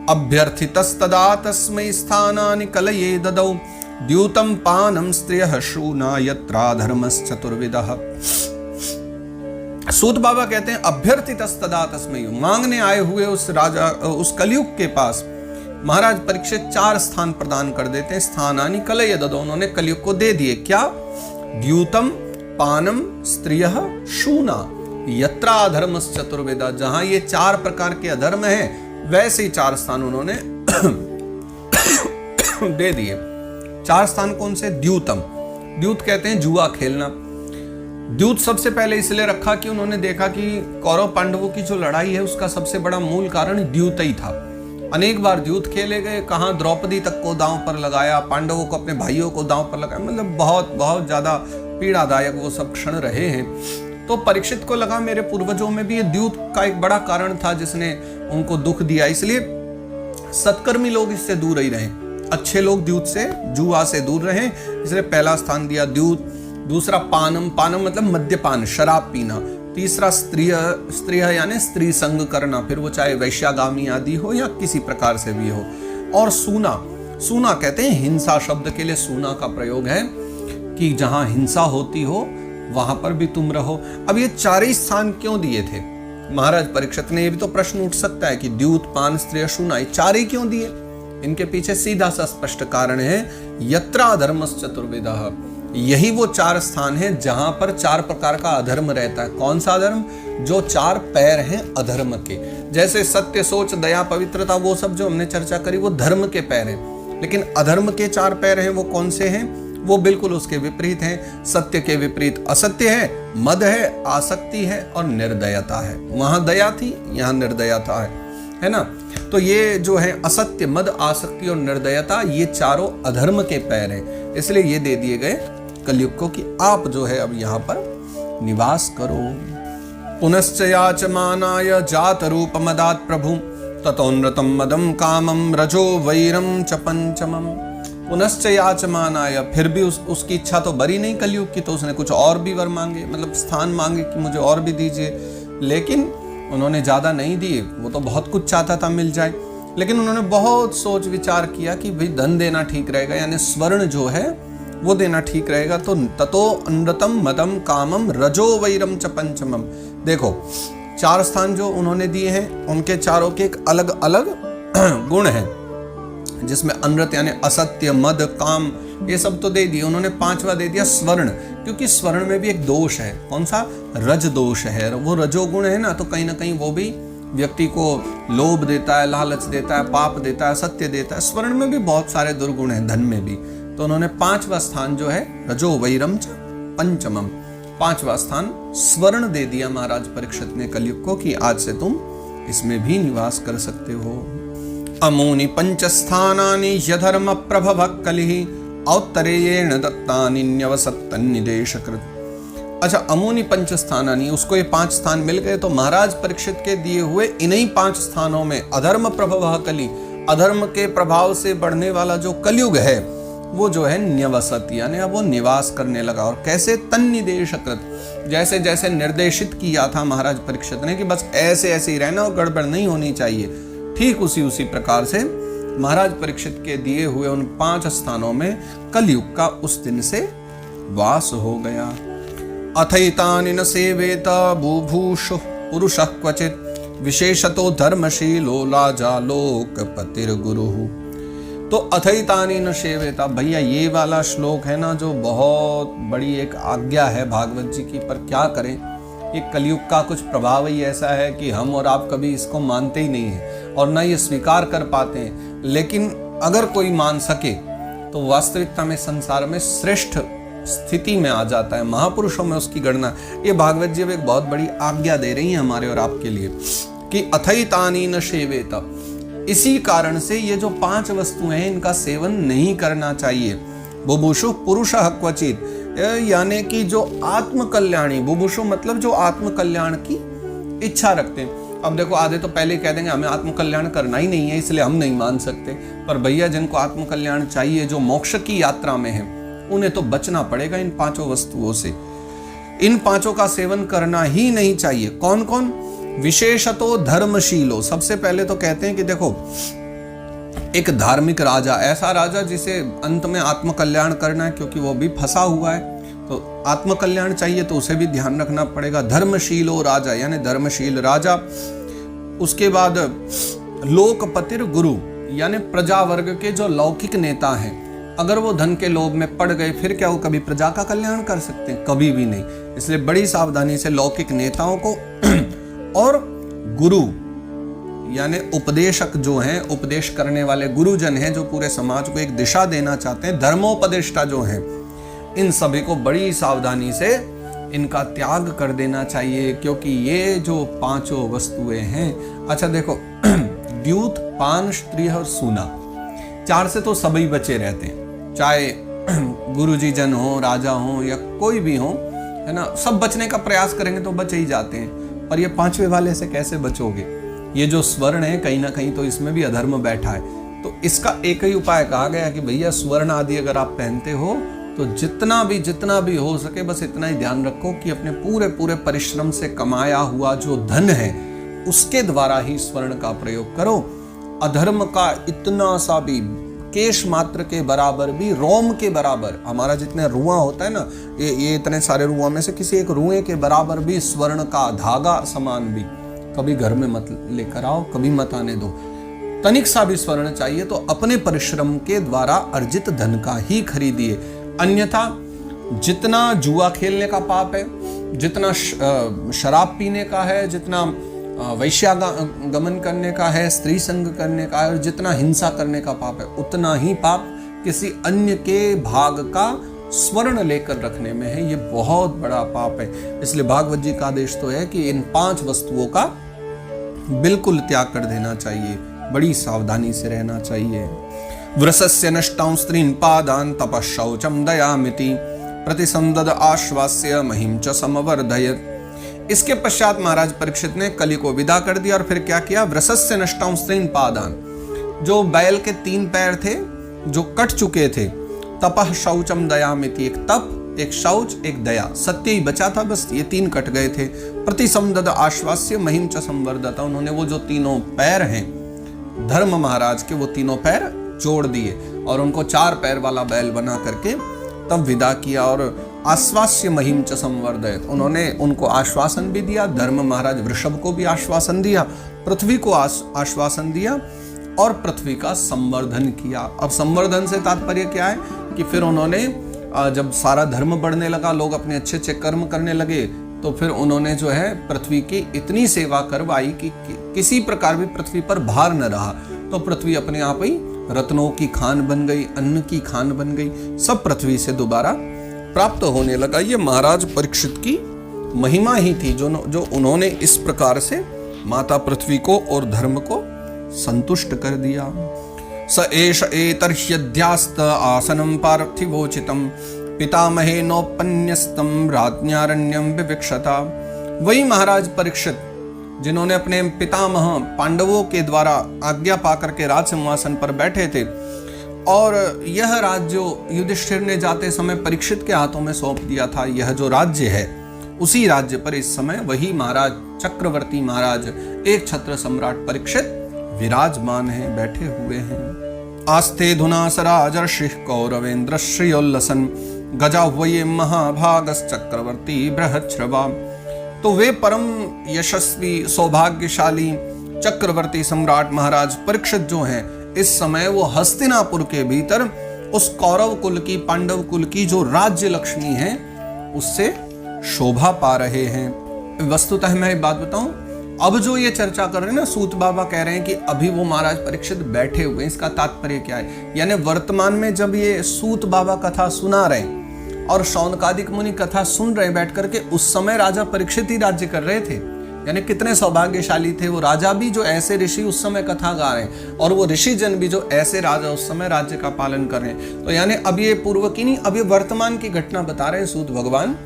अभ्यर्थितस्तदा तस्मै स्थानानि कलये ददौ द्यूतं पानं स्त्रियः शूना यत्राधर्मश्चतुर्विधः। सूत बाबा कहते हैं अभ्यर्थितस्तदा तस्मै, मांगने आए हुए उस राजा उस कलयुग के पास महाराज परीक्षित 4 स्थान प्रदान कर देते हैं। स्थानानि कलये ददौ, उन्होंने कलयुग को दे दिए। क्या? द्यूतम पानम स्त्रियः शूना यत्रा अधर्मश्चतुर्वेदा, जहां ये 4 प्रकार के अधर्म हैं वैसे ही 4 स्थान उन्होंने दे दिए। 4 स्थान कौन से? द्यूतम, द्यूत कहते हैं जुआ खेलना। द्यूत सबसे पहले इसलिए रखा कि उन्होंने देखा कि कौरव पांडवों की जो लड़ाई है उसका सबसे बड़ा मूल कारण द्यूत ही था। अनेक बार द्यूत खेले गए, कहां द्रौपदी तक को दांव पर लगाया, पांडवों को, अपने भाइयों को दांव पर लगाया, मतलब बहुत बहुत ज्यादा पीड़ादायक वो सब क्षण रहे हैं। तो परीक्षित को लगा मेरे पूर्वजों में भी ये द्यूत का एक बड़ा कारण था जिसने उनको दुख दिया, इसलिए सत्कर्मी लोग इससे दूर ही रहे, अच्छे लोग द्यूत से, जुआ से दूर रहे, इसलिए पहला स्थान दिया द्यूत। दूसरा पानम, पानम मतलब मद्यपान, शराब पीना। तीसरा स्त्रिय यानी स्त्री संग करना, फिर वो चाहे वैश्यागामी आदि हो या किसी प्रकार से भी हो। और सूना, सूना कहते हैं हिंसा शब्द के लिए सूना का प्रयोग है कि जहां हिंसा होती हो वहां पर भी तुम रहो। अब ये 4 ही स्थान क्यों दिए थे महाराज परीक्षित ने? ये भी तो प्रश्न उठ सकता है कि द्यूत पान स्त्रिय शूना, 4 ही क्यों दिए? इनके पीछे सीधा सा स्पष्ट कारण है, यत्रा धर्मश्चतुर्वेदा, यही वो 4 स्थान हैं जहां पर 4 प्रकार का अधर्म रहता है। कौन सा अधर्म? जो 4 पैर हैं अधर्म के, जैसे सत्य, सोच, दया, पवित्रता, वो सब जो हमने चर्चा करी वो धर्म के पैर हैं। लेकिन अधर्म के 4 पैर हैं, वो कौन से हैं? वो बिल्कुल उसके विपरीत हैं। सत्य के विपरीत असत्य है, मद है, आसक्ति है और निर्दयता है। वहां दया थी, यहाँ निर्दयता है ना। तो ये जो है असत्य, मद, आसक्ति और निर्दयता, ये चारों अधर्म के पैर हैं। इसलिए ये दे दिए गए कलयुग को कि आप जो है अब यहाँ पर निवास करो। पुनश्च याचमानाय जात रूप मदात प्रभु ततोन्नतम मदम कामम रजो वैरम च पंचमम। पुनश्च याचमानाय, फिर भी उसकी इच्छा तो बरी नहीं कलयुग की, तो उसने कुछ और भी वर मांगे, मतलब स्थान मांगे कि मुझे और भी दीजिए। लेकिन उन्होंने ज्यादा नहीं दिए, वो तो बहुत कुछ चाहता था मिल जाए, लेकिन उन्होंने बहुत सोच विचार किया कि भाई धन देना ठीक रहेगा, यानी स्वर्ण जो है वो देना ठीक रहेगा। तो ततो अन्नतम मदम कामम रजो वैरम च पंचमम। देखो 4 स्थान जो उन्होंने दिए हैं उनके चारों के एक अलग अलग गुण हैं, जिसमें अनृत यानी असत्य, मद, काम, ये सब तो दे दिए। उन्होंने 5वां दे दिया स्वर्ण, क्योंकि स्वर्ण में भी एक दोष है। कौन सा? रज दोष है। वो रजोगुण है ना, तो कहीं ना कहीं वो भी व्यक्ति को लोभ देता है, लालच देता है, पाप देता है, सत्य देता है। स्वर्ण में भी बहुत सारे दुर्गुण हैं, धन में भी। तो उन्होंने 5वां स्थान जो है रजो वैरम च पंचमम, 5वां स्थान स्वर्ण दे दिया महाराज परीक्षित ने कलयुग को कि आज से तुम इसमें भी निवास कर सकते हो। अमूनि पंचस्थानानि यधर्म प्रभव कलिः औत्तरेयेण दत्तानि न्यवसत्तन्निदेशकृत। अच्छा, अमूनि पंचस्थानानि, उसको ये 5 स्थान मिल गए। तो महाराज परीक्षित के दिए हुए इन्हीं 5 स्थानों में अधर्म प्रभव कलि, अधर्म के प्रभाव से बढ़ने वाला जो कलयुग है वो जो है न्यवसत, यानी अब वो निवास करने लगा। और कैसे? तन्निदेशकृत, जैसे जैसे निर्देशित किया था महाराज परीक्षित ने कि बस ऐसे ऐसे ही रहना और गड़बड़ नहीं होनी चाहिए, ठीक उसी प्रकार से महाराज परीक्षित के दिए हुए उन 5 स्थानों में कलयुग का उस दिन से वास हो गया। अथैतानि न सेवेत बुभूषु पुरुषः क्वचित् विशेषतो धर्मशीलो लाजालोकपतिर्गुरुः। तो अथैतानि न सेवेता, भैया ये वाला श्लोक है ना जो बहुत बड़ी एक आज्ञा है भागवत जी की, पर क्या करें, ये कलयुग का कुछ प्रभाव ही ऐसा है कि हम और आप कभी इसको मानते ही नहीं है और ना ये स्वीकार कर पाते हैं। लेकिन अगर कोई मान सके तो वास्तविकता में संसार में श्रेष्ठ स्थिति में आ जाता है, महापुरुषों में उसकी गणना। ये भागवत जी अब एक बहुत बड़ी आज्ञा दे रही है हमारे और आपके लिए कि अथैतानि न सेवेत। इसी कारण से ये जो 5 वस्तुएं हैं इनका सेवन नहीं करना चाहिए। बुभुषु पुरुषः क्वचित्, यानी कि जो आत्मकल्याणी, बुभुषु मतलब जो आत्मकल्याण की इच्छा रखते हैं। अब देखो आधे तो पहले कह देंगे हमें आत्मकल्याण करना ही नहीं है इसलिए हम नहीं मान सकते, पर भैया जिनको आत्मकल्याण चाहिए, जो मोक्ष की यात्रा में है, उन्हें तो बचना पड़ेगा इन 5 वस्तुओं से। इन 5 का सेवन करना ही नहीं चाहिए। कौन कौन? विशेषतो धर्मशीलो। सबसे पहले तो कहते हैं कि देखो एक धार्मिक राजा, ऐसा राजा जिसे अंत में आत्मकल्याण करना है, क्योंकि वो भी फंसा हुआ है, तो आत्मकल्याण चाहिए तो उसे भी ध्यान रखना पड़ेगा। धर्मशील हो राजा, यानी धर्मशील राजा। उसके बाद लोकपतिर गुरु, यानी प्रजा वर्ग के जो लौकिक नेता हैं, अगर वो धन के लोभ में पड़ गए, फिर क्या वो कभी प्रजा का कल्याण कर सकते हैं? कभी भी नहीं। इसलिए बड़ी सावधानी से लौकिक नेताओं को और गुरु यानी उपदेशक जो हैं, उपदेश करने वाले गुरुजन हैं, जो पूरे समाज को एक दिशा देना चाहते हैं, धर्मोपदेष्टा जो हैं, इन सभी को बड़ी सावधानी से इनका त्याग कर देना चाहिए, क्योंकि ये जो पांचों वस्तुएं हैं। अच्छा देखो, द्यूत, पान, स्त्री और सूना, चार से तो सभी बचे रहते हैं, चाहे गुरुजी जन हो, राजा हो या कोई भी हो, है ना। सब बचने का प्रयास करेंगे तो बच ही जाते हैं, पर ये पांचवे वाले से कैसे बचोगे? ये जो स्वर्ण है, कहीं ना कहीं तो इसमें भी अधर्म बैठा है। तो इसका एक ही उपाय कहा गया कि भैया स्वर्ण आदि अगर आप पहनते हो तो जितना भी हो सके बस इतना ही ध्यान रखो कि अपने पूरे परिश्रम से कमाया हुआ जो धन है उसके द्वारा ही स्वर्ण का प्रयोग करो। अधर्म का इतना सा भी, केश मात्र के बराबर भी, रोम के बराबर, हमारा जितने रुआ होता है ना, ये इतने सारे रुआ में से किसी एक रुए के बराबर भी स्वर्ण का धागा समान भी कभी घर में मत लेकर आओ, कभी मत आने दो। तनिक सा भी स्वर्ण चाहिए तो अपने परिश्रम के द्वारा अर्जित धन का ही खरीदिए। अन्यथा जितना जुआ खेलने का पाप है, जितना शराब पीने का है, जितना वैश्यागमन करने का है, स्त्री संग करने का है, और जितना हिंसा करने का पाप है, उतना ही पाप किसी अन्य के भाग का स्वर्ण लेकर रखने में है। ये बहुत बड़ा पाप है। इसलिए भागवत जी का आदेश तो है कि इन पांच वस्तुओं का बिल्कुल त्याग कर देना चाहिए, बड़ी सावधानी से रहना चाहिए। वृषस्य नष्टां स्त्रीन् पादान् तपः शौचं दयामिति प्रतिसंदद आश्वास्य महिं च समवर्धयत्। इसके पश्चात महाराज परीक्षित ने कली को विदा कर दिया और फिर क्या किया? वृषस्य नष्टां स्त्रीन् पादान्, जो बैल के 3 पैर थे जो कट चुके थे, तपः शौचम दयामिति, एक तप, एक शौच, एक दया, सत्य ही बचा था, बस ये 3 कट गए थे। प्रतिसंदद आश्वास्य महिं च संवर्धत, उन्होंने वो जो 3 पैर हैं धर्म महाराज के, वो 3 पैर जोड़ दिए और उनको 4 पैर वाला बैल बना करके तब विदा किया। और आश्वास्य महिं च संवर्धयत्, उन्होंने उनको आश्वासन भी दिया, धर्म महाराज वृषभ को भी आश्वासन दिया, पृथ्वी को आश्वासन दिया और पृथ्वी का संवर्धन किया। अब संवर्धन से तात्पर्य क्या है कि फिर उन्होंने जब सारा धर्म बढ़ने लगा, लोग अपने अच्छे अच्छे कर्म करने लगे, तो फिर उन्होंने जो है पृथ्वी की इतनी सेवा करवाई कि किसी प्रकार भी पृथ्वी पर भार न रहा। तो पृथ्वी अपने आप ही रत्नों की खान बन गई, अन्न की खान बन गई, सब पृथ्वी से दोबारा प्राप्त होने लगा। ये महाराज परीक्षित की महिमा ही थी जो उन्होंने इस प्रकार से माता पृथ्वी को और धर्म को संतुष्ट कर दिया। स एष एतर्ह्यध्यास्त आसनं पार्थिवोचितं पितामहे नोपन्यस्तं राज्ञारण्यं विविक्षता। वही महाराज परीक्षित जिन्होंने अपने पितामह पांडवों के द्वारा आज्ञा पाकर के राज सिंहासन पर बैठे थे, और यह राज्य युधिष्ठिर ने जाते समय परीक्षित के हाथों में सौंप दिया था। यह जो राज्य है उसी राज्य पर इस समय वही महाराज चक्रवर्ती महाराज एक छत्र सम्राट परीक्षित विराजमान हैं, बैठे हुए हैं। आस्ते धुना सराजर्षि कौरवेन्द्र श्रियोल्लसन गजाह्वये महाभागस चक्रवर्ती बृहच्छ्रवा। तो वे परम यशस्वी सौभाग्यशाली चक्रवर्ती सम्राट महाराज परीक्षित जो हैं, इस समय वो हस्तिनापुर के भीतर उस कौरव कुल की, पांडव कुल की जो राज्य लक्ष्मी है उससे शोभा पा रहे हैं। वस्तुतः मैं एक बात बताऊं, अब जो ये चर्चा कर रहे हैं ना, सूत बाबा कह रहे हैं कि अभी वो महाराज परीक्षित बैठे हुए हैं, इसका तात्पर्य क्या है? यानी वर्तमान में जब ये सूत बाबा कथा सुना रहे और शौनकादिक मुनि कथा सुन रहे बैठ करके, उस समय राजा परीक्षित ही राज्य कर रहे थे। यानी कितने सौभाग्यशाली थे वो राजा भी जो ऐसे ऋषि उस समय कथा गा रहे हैं, और वो ऋषि जन भी जो ऐसे राजा उस समय राज्य का पालन कर रहे हैं। तो यानी अब ये पूर्व की नहीं, अब ये वर्तमान की घटना बता रहे हैं सूत भगवान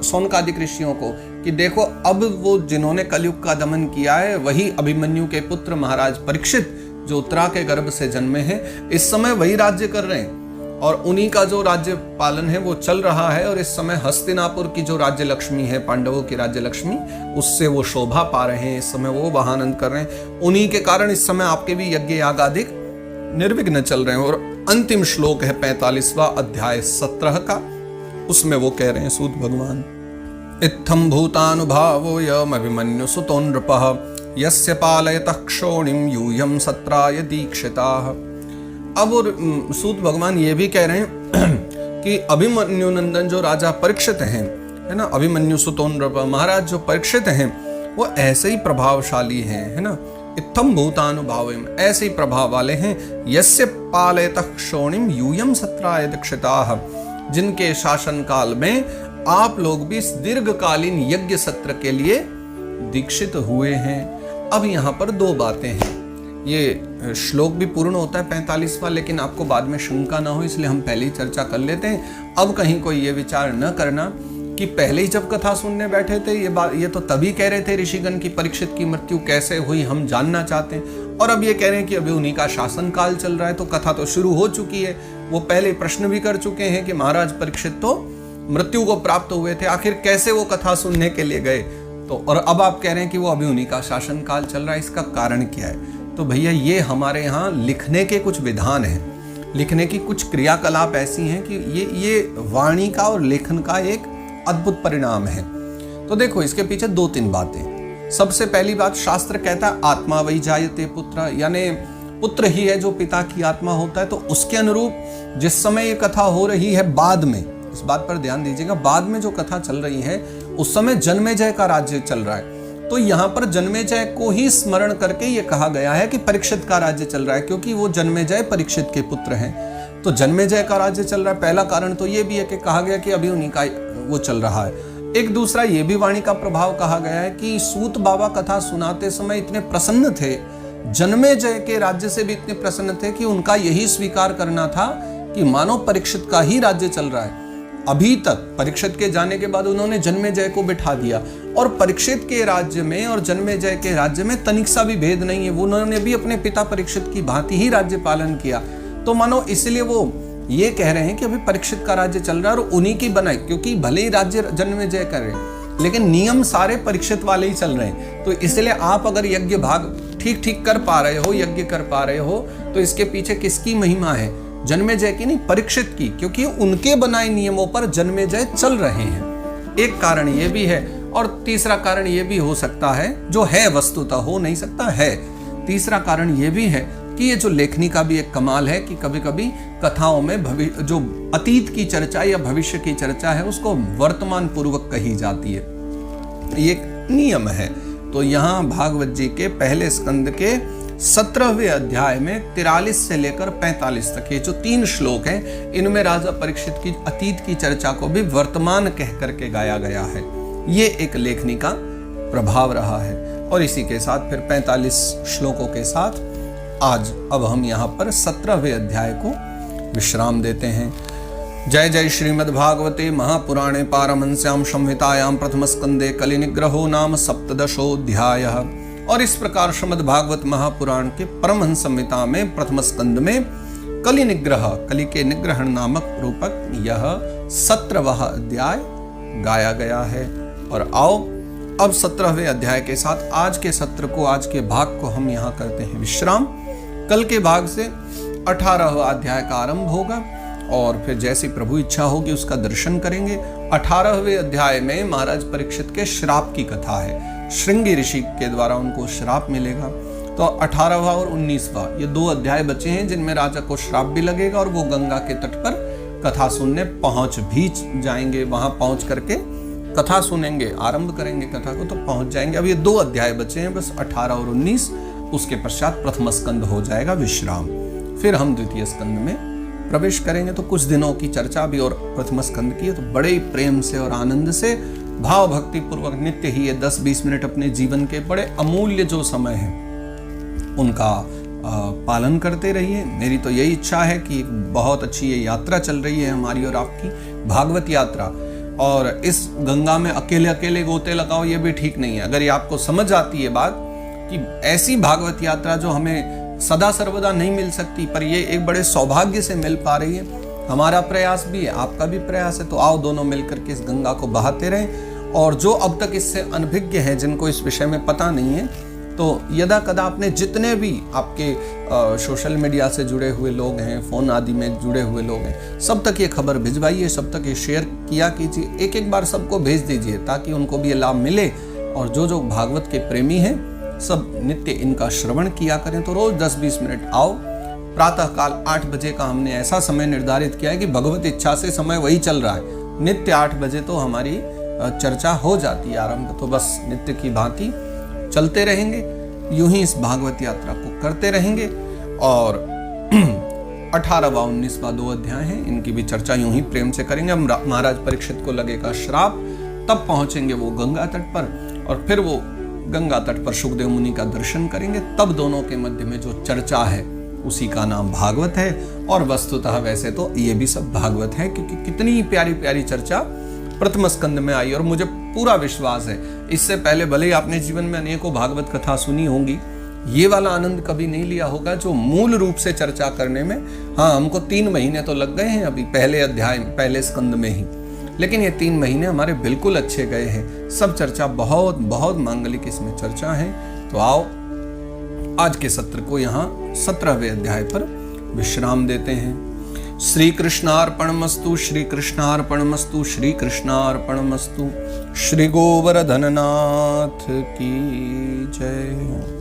शौनकादिक ऋषियों को कि देखो अब वो जिन्होंने कलयुग का दमन किया है वही अभिमन्यु के पुत्र महाराज परीक्षित जो उत्तरा के गर्भ से जन्मे हैं, इस समय वही राज्य कर रहे हैं और उन्हीं का जो राज्य पालन है वो चल रहा है। और इस समय हस्तिनापुर की जो राज्य लक्ष्मी है, पांडवों की राज्य लक्ष्मी, उससे वो शोभा पा रहे हैं, इस समय वो वाहानंद कर रहे हैं। उन्हीं के कारण इस समय आपके भी यज्ञ याग आदि निर्विघ्न चल रहे हैं। और अंतिम श्लोक है 45वां अध्याय 17 का, उसमें वो कह रहे हैं सूत भगवान, इत्थं भूतानुभावोऽयम् अभिमन्यु सुतो नृपः यस्य पालयतः क्षोणिं यूयं सत्राय दीक्षिताः। अब और सूत भगवान ये भी कह रहे हैं कि अभिमन्यु नंदन जो राजा परीक्षित हैं, है ना, अभिमन्यु सुतो नृपः, महाराज जो परीक्षित हैं वो ऐसे ही प्रभावशाली हैं, है ना, इत्थं भूतानुभावम्, ऐसे ही प्रभाव वाले हैं, यस्य पालयतः क्षोणिं यूयं सत्राय दीक्षिताः, जिनके शासन काल में आप लोग भी इस दीर्घकालीन यज्ञ सत्र के लिए दीक्षित हुए हैं। अब यहाँ पर दो बातें हैं, ये श्लोक भी पूर्ण होता है 45वां, लेकिन आपको बाद में शंका ना हो इसलिए हम पहले ही चर्चा कर लेते हैं। अब कहीं कोई ये विचार न करना कि पहले ही जब कथा सुनने बैठे थे ये तो तभी कह रहे थे ऋषिगण की परीक्षित की मृत्यु कैसे हुई हम जानना चाहते हैं, और अब ये कह रहे हैं कि अभी उन्हीं का शासन काल चल रहा है, तो कथा तो शुरू हो चुकी है। वो पहले प्रश्न भी कर चुके हैं कि महाराज परीक्षित तो मृत्यु को प्राप्त हुए थे, आखिर कैसे वो कथा सुनने के लिए गए, तो और अब आप कह रहे हैं कि वो अभी उन्हीं का शासन काल चल रहा है, इसका कारण क्या है? तो भैया ये हमारे यहाँ लिखने के कुछ विधान हैं, लिखने की कुछ क्रियाकलाप ऐसी हैं कि ये वाणी का और लेखन का एक अद्भुत परिणाम है। तो देखो इसके पीछे 2-3 बातें। सबसे पहली बात, शास्त्र कहता है आत्मा वही जायते पुत्र, यानी पुत्र ही है जो पिता की आत्मा होता है। तो उसके अनुरूप जिस समय ये कथा हो रही है, बाद में इस बात पर ध्यान दीजिएगा, बाद में जो कथा चल रही है उस समय जन्मेजय का राज्य चल रहा है। तो यहाँ पर जन्मेजय को ही स्मरण करके ये कहा गया है कि परीक्षित का राज्य चल रहा है, क्योंकि वो जन्मेजय परीक्षित के पुत्र हैं। तो जन्मेजय का राज्य चल रहा है, पहला कारण तो ये भी है कि कहा गया कि अभी उन्हीं का वो चल रहा है। एक दूसरा ये भी वाणी का प्रभाव कहा गया है कि सूत बाबा कथा सुनाते समय इतने प्रसन्न थे, जन्मेजय के राज्य से भी इतने प्रसन्न थे कि उनका यही स्वीकार करना था कि मानो परीक्षित का ही राज्य चल रहा है। अभी तक परीक्षित के जाने के बाद उन्होंने जन्मेजय को बिठा दिया, और परीक्षित के राज्य में और जन्मेजय के राज्य में तनिक सा भी भेद नहीं है, वो उन्होंने भी अपने पिता परीक्षित की भांति ही राज्य पालन किया। तो मानो इसलिए वो ये कह रहे हैं कि अभी परीक्षित का राज्य चल रहा है और उन्हीं की बनाई, क्योंकि भले ही राज्य जन्मेजय कर रहे हैं लेकिन नियम सारे परीक्षित वाले ही चल रहे हैं। तो इसलिए आप अगर यज्ञ भाग ठीक ठीक कर पा रहे हो, यज्ञ कर पा रहे हो, तो इसके पीछे किसकी महिमा है? जन्मेजय की नहीं, परीक्षित की, क्योंकि उनके बनाए नियमों पर जन्मेजय चल रहे हैं। एक कारण ये भी है, और तीसरा कारण ये भी हो सकता है, जो है वस्तुतः, हो नहीं सकता है, तीसरा कारण ये भी है कि ये जो लेखनी का भी एक कमाल है कि कभी कभी कथाओं में जो अतीत की चर्चा या भविष्य की चर्चा है उसको वर्तमान पूर्वक कही जाती है, ये एक नियम है। तो यहाँ भागवत जी के पहले स्कंद के 17वें अध्याय में 43 से लेकर 45 तक ये जो 3 श्लोक हैं, इनमें राजा परीक्षित की अतीत की चर्चा को भी वर्तमान कह करके गाया गया है। ये एक लेखनी का प्रभाव रहा है। और इसी के साथ फिर 45 श्लोकों के साथ आज अब हम यहाँ पर 17वें अध्याय को विश्राम देते हैं। जय जय श्रीमद्भागवते महापुराणे पारमहंस्यां संहितायां प्रथम स्कंदे कलिनिग्रहो नाम 17 और इस प्रकार श्रीमद्भागवत महापुराण के परमहंस संहिता में प्रथम स्कंद में कलि निग्रह, कलि के निग्रहण नामक रूपक यह 17वां अध्याय गाया गया है। और आओ अब 17वें अध्याय के साथ आज के सत्र को, आज के भाग को हम यहाँ करते हैं विश्राम। कल के भाग से 18वां अध्याय का आरंभ होगा और फिर जैसी प्रभु इच्छा होगी उसका दर्शन करेंगे। 18वें अध्याय में महाराज परीक्षित के श्राप की कथा है, श्रृंगी ऋषि के द्वारा उनको श्राप मिलेगा। तो 18वां और 19वां ये 2 अध्याय बचे हैं जिनमें राजा को श्राप भी लगेगा और वो गंगा के तट पर कथा सुनने पहुंच भी जाएंगे। वहां पहुंच करके कथा सुनेंगे, आरंभ करेंगे कथा को, तो पहुंच जाएंगे। अब ये 2 अध्याय बचे हैं बस, 18 और 19। उसके पश्चात प्रथम स्कंद हो जाएगा विश्राम, फिर हम द्वितीय स्कंद में प्रवेश करेंगे। तो कुछ दिनों की चर्चा भी और प्रथम स्कंद की है, तो बड़े ही प्रेम से और आनंद से भाव भक्ति पूर्वक नित्य ही ये 10-20 मिनट अपने जीवन के बड़े अमूल्य जो समय है उनका पालन करते रहिए। मेरी तो यही इच्छा है कि बहुत अच्छी ये यात्रा चल रही है हमारी और आपकी भागवत यात्रा, और इस गंगा में अकेले अकेले गोते लगाओ ये भी ठीक नहीं है। अगर ये आपको समझ आती है बात कि ऐसी भागवत यात्रा जो हमें सदा सर्वदा नहीं मिल सकती, पर ये एक बड़े सौभाग्य से मिल पा रही है, हमारा प्रयास भी है, आपका भी प्रयास है, तो आओ दोनों मिलकर के इस गंगा को बहाते रहें। और जो अब तक इससे अनभिज्ञ हैं, जिनको इस विषय में पता नहीं है, तो यदा कदा आपने जितने भी आपके सोशल मीडिया से जुड़े हुए लोग हैं, फ़ोन आदि में जुड़े हुए लोग हैं, सब तक ये खबर भिजवाइए, सब तक ये शेयर किया कीजिए, एक बार सबको भेज दीजिए ताकि उनको भी ये लाभ मिले। और जो भागवत के प्रेमी हैं सब नित्य इनका श्रवण किया करें। तो रोज 10-20 मिनट आओ। प्रातः काल 8 बजे का हमने ऐसा समय निर्धारित किया है कि भगवत इच्छा से समय वही चल रहा है। नित्य 8 बजे तो हमारी चर्चा हो जाती है आरंभ। तो बस नित्य की भांति चलते रहेंगे, यूं ही इस भागवत यात्रा को करते रहेंगे। और 18वां 19वां 2 अध्याय हैं, इनकी भी चर्चा यूं ही प्रेम से करेंगे। हम महाराज परीक्षित को लगेगा श्राप, तब पहुंचेंगे वो गंगा तट पर, और फिर वो गंगा तट पर सुखदेव मुनि का दर्शन करेंगे। तब दोनों के मध्य में जो चर्चा है उसी का नाम भागवत है। और वस्तुतः वैसे तो ये भी सब भागवत है, क्योंकि कितनी प्यारी प्यारी चर्चा प्रथम स्कंद में आई। और मुझे पूरा विश्वास है इससे पहले भले ही आपने जीवन में अनेकों भागवत कथा सुनी होंगी, ये वाला आनंद कभी नहीं लिया होगा जो मूल रूप से चर्चा करने में। हाँ, हमको 3 महीने तो लग गए हैं अभी पहले अध्याय पहले स्कंद में ही, लेकिन ये 3 महीने हमारे बिल्कुल अच्छे गए हैं। सब चर्चा बहुत बहुत मांगलिक इसमें चर्चा है। तो आओ आज के सत्र को यहाँ 17वें अध्याय पर विश्राम देते हैं। श्री कृष्णार्पणमस्तु, श्री कृष्णार्पणमस्तु, श्री कृष्णार्पणमस्तु। श्री गोवर्धननाथ की जय।